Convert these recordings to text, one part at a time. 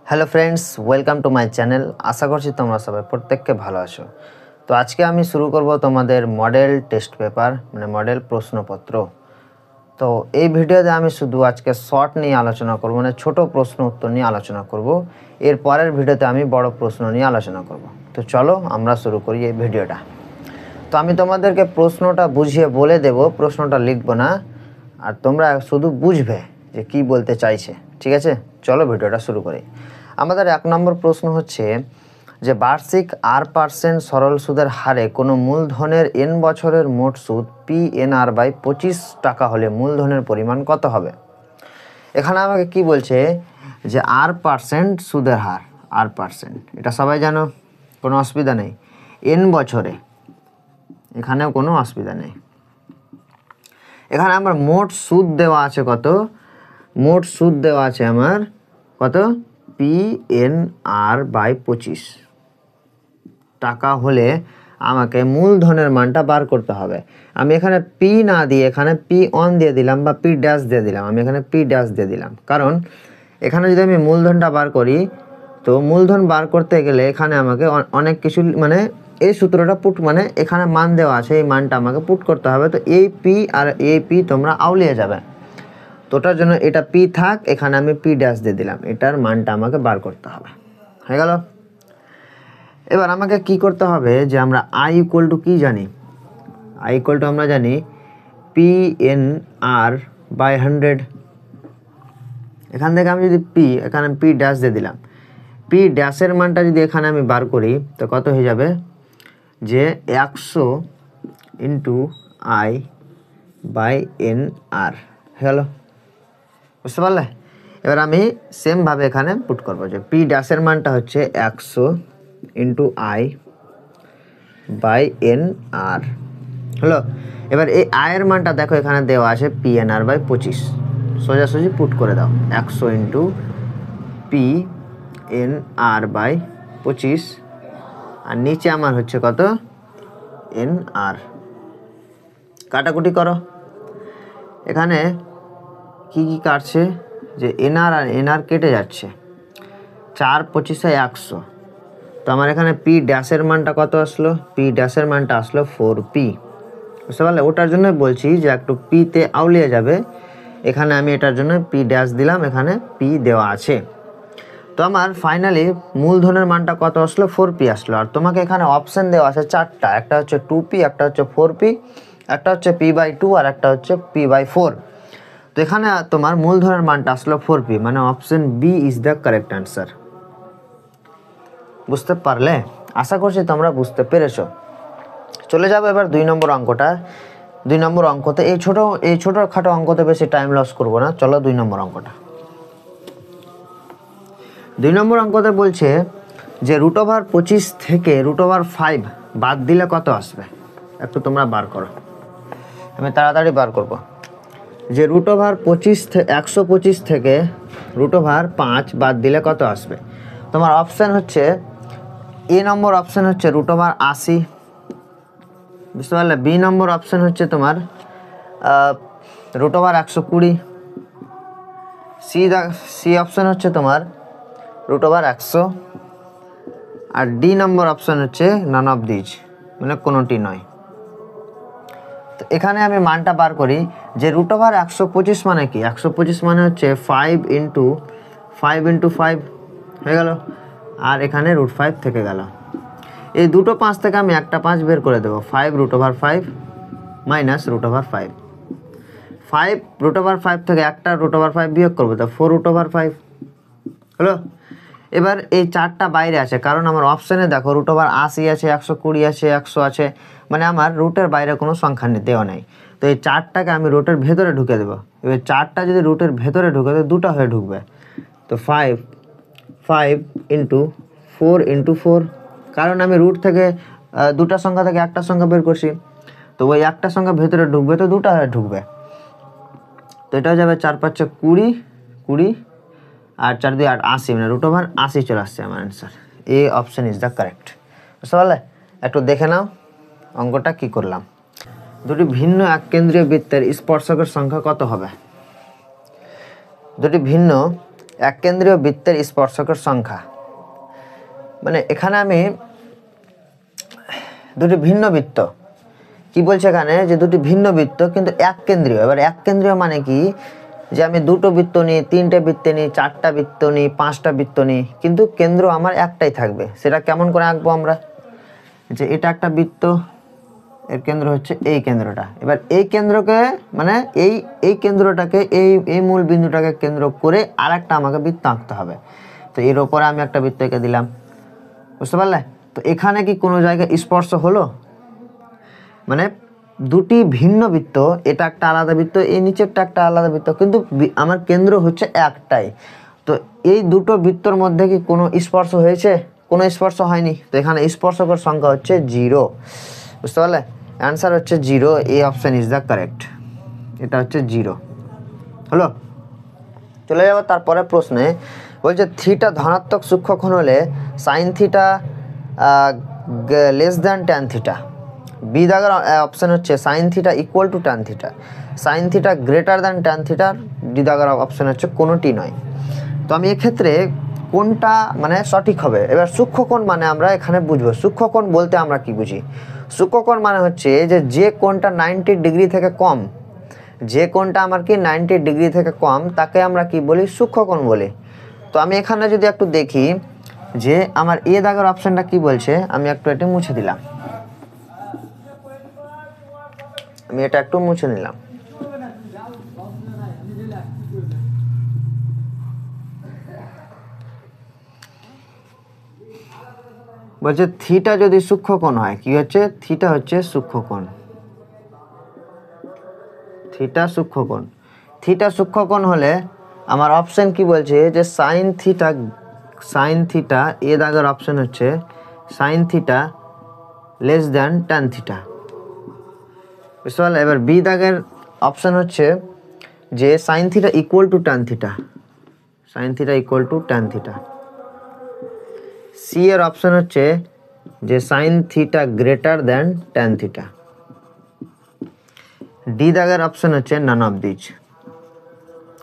Hello friends, welcome to my channel. আশা করছি তোমরা সবাই প্রত্যেককে ভালো আছো। তো আজকে আমি শুরু করব তোমাদের মডেল টেস্ট পেপার মানে মডেল প্রশ্নপত্র। তো এই ভিডিওতে আমি শুধু আজকে শর্ট নিয়ে আলোচনা করব, মানে ছোট প্রশ্ন উত্তর নিয়ে আলোচনা করব। এর পরের ভিডিওতে আমি বড় প্রশ্ন নিয়ে আলোচনা করব। তো চলো আমরা শুরু করি এই ভিডিওটা। তো আমি তোমাদেরকে প্রশ্নটা বুঝিয়ে বলে দেব, প্রশ্নটা লিখব না, আর তোমরা শুধু বুঝবে যে কি বলতে চাইছে। ঠিক আছে, চলো ভিডিওটা শুরু করি। আমাদের 1 নম্বর প্রশ্ন হচ্ছে যে বার্ষিক R% সরল সুদের হারে কোনো মূলধনের n বছরের মোট সুদ PNR/25 টাকা হলে মূলধনের পরিমাণ কত হবে। এখানে আমাকে কি বলছে যে R% সুদের হার, R%, এটা সবাই জানো, কোনো অসুবিধা নেই। n বছরে, এখানেও কোনো অসুবিধা নেই। এখানে আমার মোট সুদ দেওয়া আছে কত, মোট সুদ দেওয়া আছে আমার কত, PNR/25 টাকা হলে আমাকে মূলধনের মানটা বার করতে হবে। আমি এখানে পি না দিয়ে এখানে পি অন দিয়ে দিলাম বা পি ড্যাশ দিয়ে দিলাম। আমি এখানে পি ড্যাশ দিয়ে দিলাম, কারণ এখানে যদি আমি মূলধনটা বার করি, তো মূলধন বার করতে গেলে এখানে আমাকে অনেক কিছু, মানে এই সূত্রটা পুট, মানে এখানে মান দেওয়া আছে, এই মানটা আমাকে পুট করতে হবে। তো এই পি আর এই পি তোমরা আউলিয়ে যাবে। তো ওটার জন্য এটা পি থাক, এখানে আমি পি ড্যাশ দিয়ে দিলাম। এটার মানটা আমাকে বার করতে হবে। হয়ে গেল। এবার আমাকে কি করতে হবে যে আমরা আই ইকুয়াল টু কি জানি, আই ইকুয়াল টু আমরা জানি PNR/100। এখান থেকে আমি যদি পি, এখানে পি ড্যাশ দিয়ে দিলাম, পি ড্যাশের মানটা যদি এখানে আমি বার করি তো কত হয়ে যাবে যে 100 ইন্টু I/NR হয়ে গেল। বুঝতে পারলে? এবার আমি সেমভাবে এখানে পুট করবো যে পি ড্যাশের মানটা হচ্ছে 100 ইন্টু I/NR হলো। এবার এই আয়ের মানটা দেখো এখানে দেওয়া আছে PNR/25, সোজাসুজি পুট করে দাও 100 ইন্টু PNR/25, আর নিচে আমার হচ্ছে কত, NR। কাটাকুটি করো, এখানে কি কি কাটছে যে NR আর NR কেটে যাচ্ছে, 4 25 100। তো আমার এখানে পি ড্যাশের মানটা কত আসলো, পি ড্যাশের মানটা আসলো 4P। বুঝতে পারলে? ওটার জন্য বলছি যে একটু পিতে আউলিয়ে যাবে। এখানে আমি এটার জন্য পি ড্যাশ দিলাম, এখানে পি দেওয়া আছে। তো আমার ফাইনালি মূলধনের মানটা কত আসলো, 4P আসলো। আর তোমাকে এখানে অপশান দেওয়া আছে 4টা, একটা হচ্ছে 2P, একটা হচ্ছে 4P, একটা হচ্ছে P/2 আর একটা হচ্ছে P/4। তো এখানে তোমার মূলধনের মানটা আসলো 4P, মানে option B is the correct answer. বুঝতে পারলে? আশা করছি তোমরা বুঝতে পেরেছো। চলে যাবো এবার 2 নম্বর অঙ্কটা। 2 নম্বর অঙ্কতে এই ছোটোখাটো অঙ্কতে বেশি টাইম লস করবো না। চলো 2 নম্বর অঙ্কটা। 2 নম্বর অঙ্কতে বলছে যে √25 থেকে √5 বাদ দিলে কত আসবে। একটু তোমরা বার করো, আমি তাড়াতাড়ি বার করব। যে √125 থেকে √5 বাদ দিলে কত আসবে। তোমার অপশান হচ্ছে এ নম্বর অপশান হচ্ছে √80, বুঝতে পারলে? বি নম্বর অপশান হচ্ছে তোমার √120, সি অপশান হচ্ছে তোমার √100, আর ডি নম্বর অপশান হচ্ছে নান অফ দিজ, মানে কোনোটি নয়। তো এখানে আমি মানটা বার করি যে √125 মানে কি, 125 মানে হচ্ছে 5 ইন্টু 5 হয়ে গেল, আর এখানে √5 থেকে গেল। এই দুটো 5 থেকে আমি একটা 5 বের করে দেবো, 5 √5 মাইনাস √5, 5 √5 থেকে একটা √5 বিয়োগ করবো, তো 4 √5 হলো। এবার এই 4টা বাইরে আছে, কারণ আমার অপশানে দেখো √80 আছে, 120 আছে, 100 আছে, মানে আমার রুটের বাইরে কোনো সংখ্যা দেওয়া নেই। তো এই 4টাকে আমি রুটের ভেতরে ঢুকে দেবো। এবার 4টা যদি রুটের ভেতরে ঢুকে তো 2টা হয়ে ঢুকবে। তো 5 ইন্টু 4 ইন্টু 4, কারণ আমি রুট থেকে 2টা সংখ্যা থেকে একটা সংখ্যা বের করছি, তো ওই একটা সংখ্যা ভেতরে ঢুকবে, তো 2টা হয়ে ঢুকবে। তো এটা হয়ে যাবে 4 5 20, আর 4 2 8 80, মানে √80 চলে আসছে আমার answer. A option is the correct. বুঝতে পারলে? একটু দেখে নাও অঙ্কটা কি করলাম। দুটি ভিন্ন এককেন্দ্রীয় বৃত্তের স্পর্শকের সংখ্যা কত হবে। দুটি ভিন্ন এককেন্দ্রীয় বৃত্তের স্পর্শকের সংখ্যা। মানে এখানে আমি দুটি ভিন্ন বৃত্ত, কি বলছে এখানে যে দুটি ভিন্ন বৃত্ত কিন্তু এক কেন্দ্রীয়। এবার এক কেন্দ্রীয় মানে কি, যে আমি দুটো বৃত্ত নিই, তিনটে বৃত্তে নিই, চারটা বৃত্ত নিই, পাঁচটা বৃত্ত নিই, কিন্তু কেন্দ্র আমার একটাই থাকবে। সেটা কেমন করে আঁকবো আমরা, যে এটা একটা বৃত্ত, এর কেন্দ্র হচ্ছে এই কেন্দ্রটা। এবার এই কেন্দ্রকে মানে এই কেন্দ্রটাকে এই মূল বিন্দুটাকে কেন্দ্র করে আর একটা আমাকে বৃত্ত আঁকতে হবে। তো এর ওপরে আমি একটা বৃত্ত এঁকে দিলাম, বুঝতে পারলে? তো এখানে কি কোনো জায়গায় স্পর্শ হলো? মানে দুটি ভিন্ন বৃত্ত, এটা একটা আলাদা বৃত্ত, এই নিচেরটা একটা আলাদা বৃত্ত, কিন্তু আমার কেন্দ্র হচ্ছে একটাই। তো এই দুটো বৃত্তর মধ্যে কি কোনো স্পর্শ হয়েছে? কোনো স্পর্শ হয়নি। তো এখানে স্পর্শকের সংখ্যা হচ্ছে 0, বুঝতে পারলে? অ্যান্সার হচ্ছে 0, এই অপশান ইজ দ্য কারেক্ট। এটা হচ্ছে 0 হলো। চলে যাবো তারপরে প্রশ্নে। বলছে থিটা ধনাত্মক সূক্ষ্মকোণ হলে sine theta less than tan theta. B দাগের অপশান হচ্ছে sine theta equal to tan theta, sine theta greater than tan থিটার। ডি দাগের অপশান হচ্ছে কোনোটি নয়। তো আমি এক্ষেত্রে কোনটা মানে সঠিক হবে? এবার সূক্ষ্মকোণ মানে আমরা এখানে বুঝবো, সূক্ষ্মকোণ বলতে আমরা কি বুঝি? সূক্ষ্মকোণ মানে হচ্ছে যে কোণটা 90 ডিগ্রি থেকে কম, যে কোণটা আমার কি 90 ডিগ্রি থেকে কম, তাকে আমরা কি বলি? সূক্ষ্মকোণ বলি। তো আমি এখানে যদি একটু দেখি যে আমার এ দাগের অপশানটা কি বলছে, আমি একটু এটা মুছে দিলাম, আমি এটা একটু মুছে নিলাম। বলছে থিটা যদি সূক্ষ্মকোণ হয়, কি হচ্ছে? থিটা হচ্ছে সূক্ষ্মকোণ, থিটা সূক্ষ্মকোণ। থিটা সূক্ষ্মকোণ হলে আমার অপশন কি বলছে, যে সাইন থিটা এ দাগের অপশন হচ্ছে sine theta less than tan theta, বুঝতে পারলে? এবার বি দাগের অপশন হচ্ছে যে sine theta equal to tan theta, sine theta equal to tan theta. C এর অপশন হচ্ছে যে sine theta greater than tan theta. D দাগের অপশন হচ্ছে নান অফ দিজ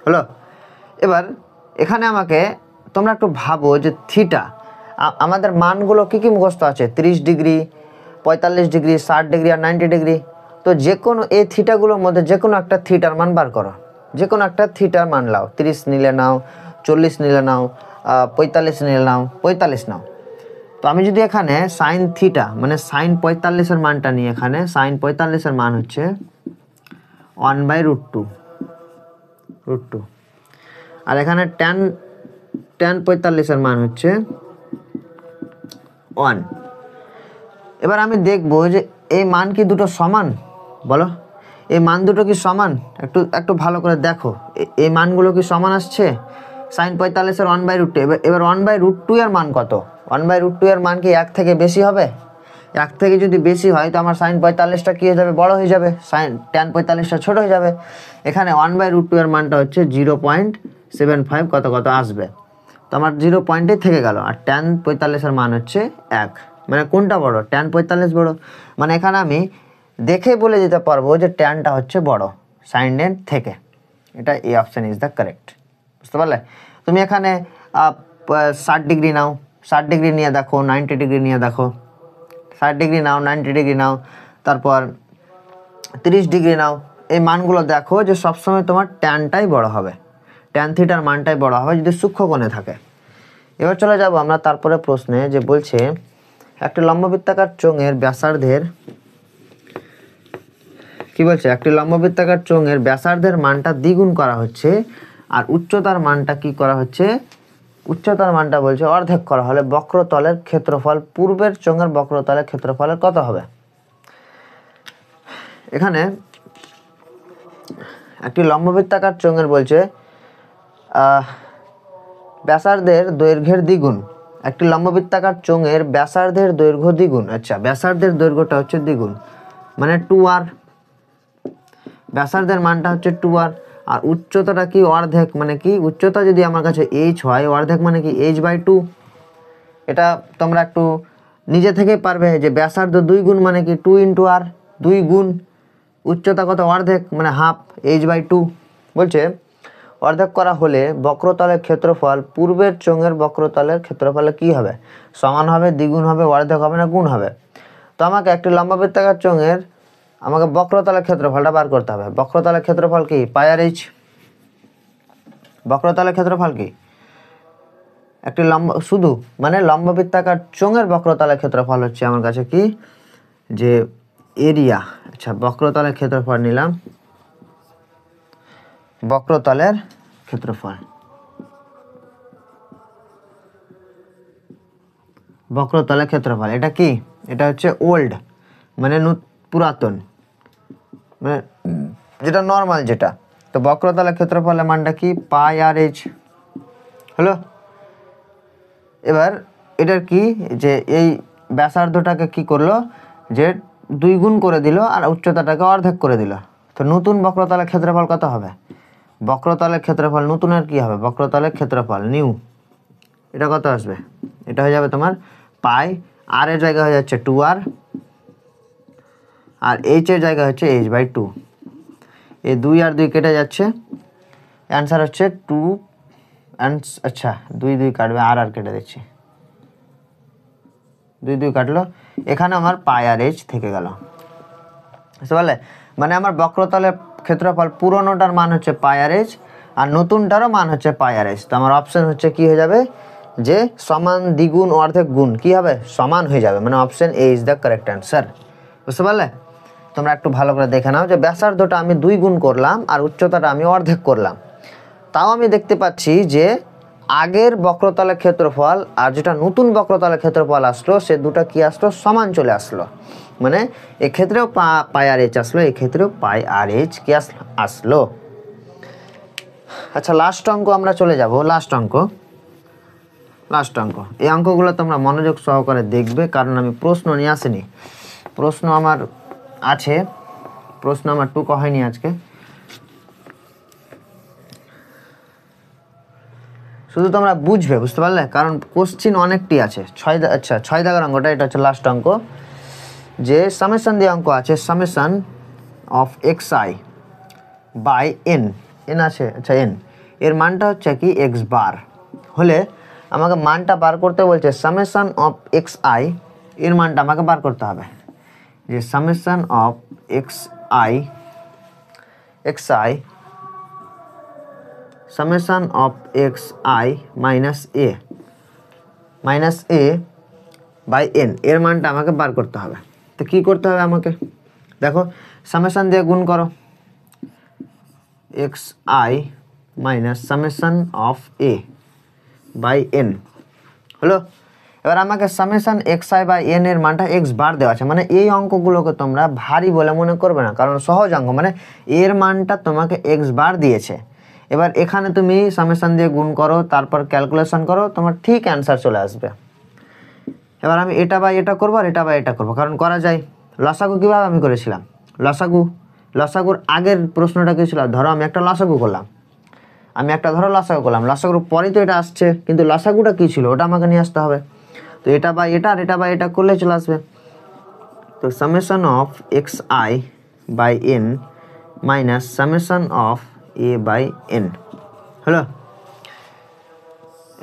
হলো। এবার এখানে আমাকে তোমরা একটু ভাবো যে থিটা আমাদের মানগুলো কি কি মুখস্থ আছে? 30 ডিগ্রি, 45 ডিগ্রি, 60 ডিগ্রি আর 90 ডিগ্রি। তো যে কোনো এই থিটাগুলোর মধ্যে যে কোনো একটা থিটার মান বার করো, যে কোনো একটা থিটার মান নাও। 30 নিলে নাও, 40 নিলে নাও, 45 নিলে নাও, 45 নাও। তো আমি যদি এখানে সাইন থিটা মানে সাইন 45-এর মানটা নিই, এখানে সাইন 45-এর মান হচ্ছে 1/√2, আর এখানে ট্যান 45-এর মান হচ্ছে 1। এবার আমি দেখবো যে এই মান কি দুটো সমান? বলো, এই মান দুটো কি সমান? একটু ভালো করে দেখো, এই মানগুলো কি সমান আসছে? সাইন 45-এর 1/√2। এবার 1/√2 এর মান কত? 1/√2 এর মান কি 1 থেকে বেশি হবে? 1 থেকে যদি বেশি হয় তো আমার সাইন 45টা কি হয়ে যাবে? বড় হয়ে যাবে, সাইন ট্যান 45টা ছোট হয়ে যাবে। এখানে 1/√2 এর মানটা হচ্ছে 0.75 কত আসবে। তো আমার 0 পয়েন্টে থেকে গেল। আর ট্যান 45-এর মান হচ্ছে 1, মানে কোনটা বড়? ট্যান 45 বড়। মানে এখানে আমি দেখে বলে দিতে পারবো যে ট্যানটা হচ্ছে বড় সাইনের থেকে। এটা এই অপশান ইজ দ্য কারেক্ট, বুঝতে পারলে? তুমি এখানে 60 ডিগ্রি নাও, 60 ডিগ্রি নিয়ে দেখো, 90 ডিগ্রি নিয়ে দেখো, 60 ডিগ্রি নাও, 90 ডিগ্রি নাও, তারপর 30 ডিগ্রি নাও। এই মানগুলো দেখো যে সবসময় তোমার ট্যানটাই বড় হবে, ট্যান থিটার মানটাই বড় হবে যদি সূক্ষ্মকোণে থাকে। এবার চলে যাব আমরা তারপরে প্রশ্নে, যে বলছে একটি লম্ববৃত্তাকার চোঙের ব্যাসার্ধের কি বলছে, একটি লম্ববৃত্তাকার চোঙের ব্যাসার্ধের মানটা দ্বিগুণ করা হচ্ছে, আর উচ্চতার মানটা কি করা হচ্ছে? উচ্চতার মানটা বলছে অর্ধেক করা হলে বক্রতলের ক্ষেত্রফল পূর্বের চোঙের বক্রতলের ক্ষেত্রফলের কত হবে? এখানে একটি লম্ববৃত্তাকার চোঙের বলছে ব্যাসার্ধের দৈর্ঘ্যের দ্বিগুণ। একটি লম্ববৃত্তাকার চোঙের ব্যাসার্ধের দৈর্ঘ্য দ্বিগুণ। আচ্ছা, ব্যাসার্ধের দৈর্ঘ্যটা হচ্ছে দ্বিগুণ, মানে 2r। ব্যাসার্ধের মানটা হচ্ছে 2r, আর উচ্চতাটা কি? অর্ধেক। মানে কি? উচ্চতা যদি আমার কাছে h হয়, অর্ধেক মানে কি? h/2। এটা তোমরা একটু নিজে থেকেই পারবে যে ব্যাসার্ধ 2 গুণ মানে কি? 2 × r, 2 গুণ উচ্চতা কত? অর্ধেক, মানে হাফ, h/2। বলছে অর্ধেক করা হলে বক্রতলের ক্ষেত্রফল পূর্বের চোঙের বক্রতলের ক্ষেত্রফলে কি হবে? সমান হবে, দ্বিগুণ হবে, অর্ধেক হবে না গুণ হবে? তো আমাকে একটি লম্ববৃত্তাকার চোঙের আমাকে বক্রতলের ক্ষেত্রফলটা বার করতে হবে। বক্রতলের ক্ষেত্রফল কি? পাই আর এইচ। বক্রতলের ক্ষেত্রফল কি? একটি শুধু মানে লম্ববৃত্তাকার চোঙের বক্রতলের ক্ষেত্রফল হচ্ছে আমার কাছে কি, যে এরিয়া। আচ্ছা, বক্রতলের ক্ষেত্রফল নিলাম, বক্রতলের ক্ষেত্রফল, বক্রতলের ক্ষেত্রফল এটা কি? এটা হচ্ছে ওল্ড, মানে পুরাতন, মানে যেটা নর্মাল যেটা। তো বক্রতলের ক্ষেত্রফলের মানটা কি? পাই আর এইচ হলো। এবার এটার কি, যে এই ব্যাসার্ধটাকে কি করলো, যে 2 গুণ করে দিল আর উচ্চতাটাকে অর্ধেক করে দিল। তো নতুন বক্রতলের ক্ষেত্রফল কত হবে? বক্রতলের ক্ষেত্রফল নতুনের কি হবে? বক্রতলের ক্ষেত্রফল নিউ, এটা কত আসবে? এটা হয়ে যাবে তোমার পাই, আর এর জায়গা হয়ে যাচ্ছে 2r, আর এইচ এর জায়গা হচ্ছে h/2। এই 2 আর 2 কেটে যাচ্ছে, অ্যান্সার হচ্ছে 2। আচ্ছা 2 2 কাটবে, আর কেটে দিচ্ছি, 2 2 কাটলো, এখানে আমার পাই আর এইচ থেকে গেল। বুঝতে পারলে? মানে আমার বক্রতলের ক্ষেত্রফল পুরোনোটার মান হচ্ছে পাই আর এইচ, আর নতুনটারও মান হচ্ছে পাই আর এইচ। তো আমার অপশন হচ্ছে কি হয়ে যাবে, যে সমান, দ্বিগুণ, অর্ধেক, গুণ কি হবে? সমান হয়ে যাবে, মানে option A is the correct answer. বুঝতে পারলে? তোমরা একটু ভালো করে দেখে নাও যে ব্যাসার্ধটা আমি 2 গুণ করলাম আর উচ্চতাটা আমি অর্ধেক করলাম, তাও আমি দেখতে পাচ্ছি যে আগের বক্রতলের ক্ষেত্রফল আর যেটা নতুন বক্রতলের ক্ষেত্রফল আসলো, সে দুটো কি আসলো? সমান চলে আসলো। মানে এক্ষেত্রেও পাই আর এইচ আসলো, এক্ষেত্রেও পাই আর এইচ কি আসলো। আচ্ছা, লাস্ট অঙ্ক আমরা চলে যাব। লাস্ট অঙ্ক, এই অঙ্কগুলো তোমরা মনোযোগ সহকারে দেখবে, কারণ আমি প্রশ্ন নিয়ে আসিনি। প্রশ্ন আমার আছে, প্রশ্ন আমার টুকু হয়নি আজকে, শুধু তোমরা বুঝবে। বুঝতে পারলে? কারণ কোশ্চিন অনেকটি আছে। 6 দাগের অঙ্কটা, এটা হচ্ছে লাস্ট অঙ্ক, যে সামেশন দিয়ে অঙ্ক আছে, summation of x i by n, n আছে, আচ্ছা এন এর মানটা হচ্ছে কি এক্স বার হলে আমাকে মানটা বার করতে বলছে। সামেশন অফ এক্স আই এর মানটা আমাকে বার করতে হবে, যে summation of x i summation of x i minus a by n এর মানটা আমাকে বার করতে হবে। তো কী করতে হবে আমাকে? দেখো, সামেশন দিয়ে গুণ করো, x i minus summation of a by n হলো। এবার আমাকে summation x i by n এর মানটা এক্স বার দেওয়া আছে, মানে এই অঙ্কগুলোকে তোমরা ভারী বলে মনে করবে না, কারণ সহজ অঙ্ক, মানে এর মানটা তোমাকে এক্স বার দিয়েছে। এবার এখানে তুমি সামেশন দিয়ে গুণ করো, তারপর ক্যালকুলেশন করো, তোমার ঠিক অ্যান্সার চলে আসবে। এবার আমি এটা বা এটা করবো আর এটা বা এটা করবো, কারণ করা যায়। লসাগু কীভাবে আমি করেছিলাম? লসাগুর আগের প্রশ্নটা কী ছিল? ধরো আমি একটা লসাগু করলাম, লসাগুর পরেই তো এটা আসছে, কিন্তু লসাগুটা কী ছিল ওটা আমাকে নিয়ে আসতে হবে। তো এটা বা এটা আর এটা বা এটা করলে চলে আসবে। তো summation of x i by n minus summation of a by n হলো।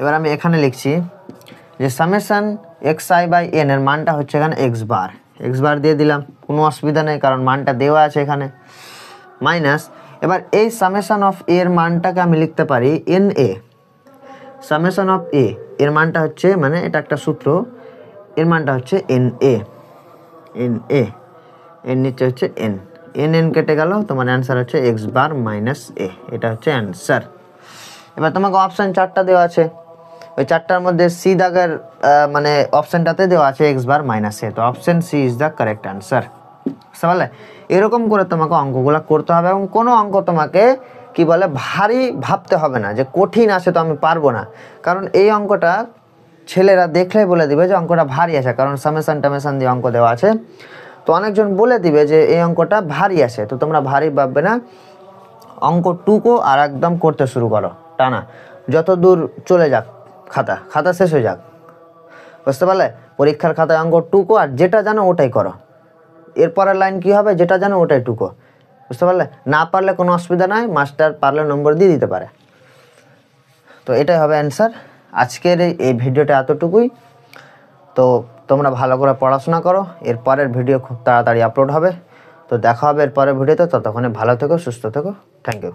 এবার আমি এখানে লিখছি যে summation x i by n এর মানটা হচ্ছে এখানে এক্স বার দিয়ে দিলাম, কোনো অসুবিধা নেই, কারণ মানটা দেওয়া আছে এখানে, মাইনাস। এবার এই সামেশন অফ এর মানটাকে আমি লিখতে পারি এন এ। সামেশন অফ এ এর মানটা হচ্ছে, মানে এটা একটা সূত্র, এর মানটা হচ্ছে এন এ, এর নিচে হচ্ছে এন কেটে গেল, তোমার অ্যান্সার হচ্ছে এক্স বার মাইনাস এ, এটা হচ্ছে অ্যান্সার। এবার তোমাকে অপশান 4টা দেওয়া আছে, ওই 4টার মধ্যে সি দাগের মানে অপশানটাতে দেওয়া আছে এক্স বার মাইনাস এ, তো option C is the correct answer. বুঝতে পারলে? এরকম করে তোমাকে অঙ্কগুলো করতে হবে, এবং কোনো অঙ্ক তোমাকে কি বলে ভারী ভাবতে হবে না, যে কঠিন আছে তো আমি পারবো না, কারণ এই অঙ্কটা ছেলেরা দেখলেই বলে দিবে যে অঙ্কটা ভারী আছে, কারণ সামেশন টামেশন দিয়ে অঙ্ক দেওয়া আছে। তো অনেকজন বলে দিবে যে এই অঙ্কটা ভারী আছে, তো তোমরা ভারী ভাববে না, অঙ্ক টুকো আর একদম করতে শুরু করো টানা, যত দূর চলে যাক খাতা শেষ হয়ে যাক। বুঝতে পারলে? পরীক্ষার খাতায় অঙ্ক টুকো, আর যেটা জানো ওটাই করো। এরপরের লাইন কি হবে? যেটা জানো ওটাই টুকো। বুঝতে পারলে? না পারলে কোনো অসুবিধা নাই, মাস্টার পারলে নম্বর দিয়ে দিতে পারে। তো এটাই হবে অ্যান্সার। আজকের এই ভিডিওটা এতটুকুই। তো তোমরা ভালো করে পড়াশোনা করো, এর পরের ভিডিও খুব তাড়াতাড়ি আপলোড হবে। তো দেখা হবে এর পরের ভিডিওতে, ততক্ষণে ভালো থেকো, সুস্থ থেকো। Thank you.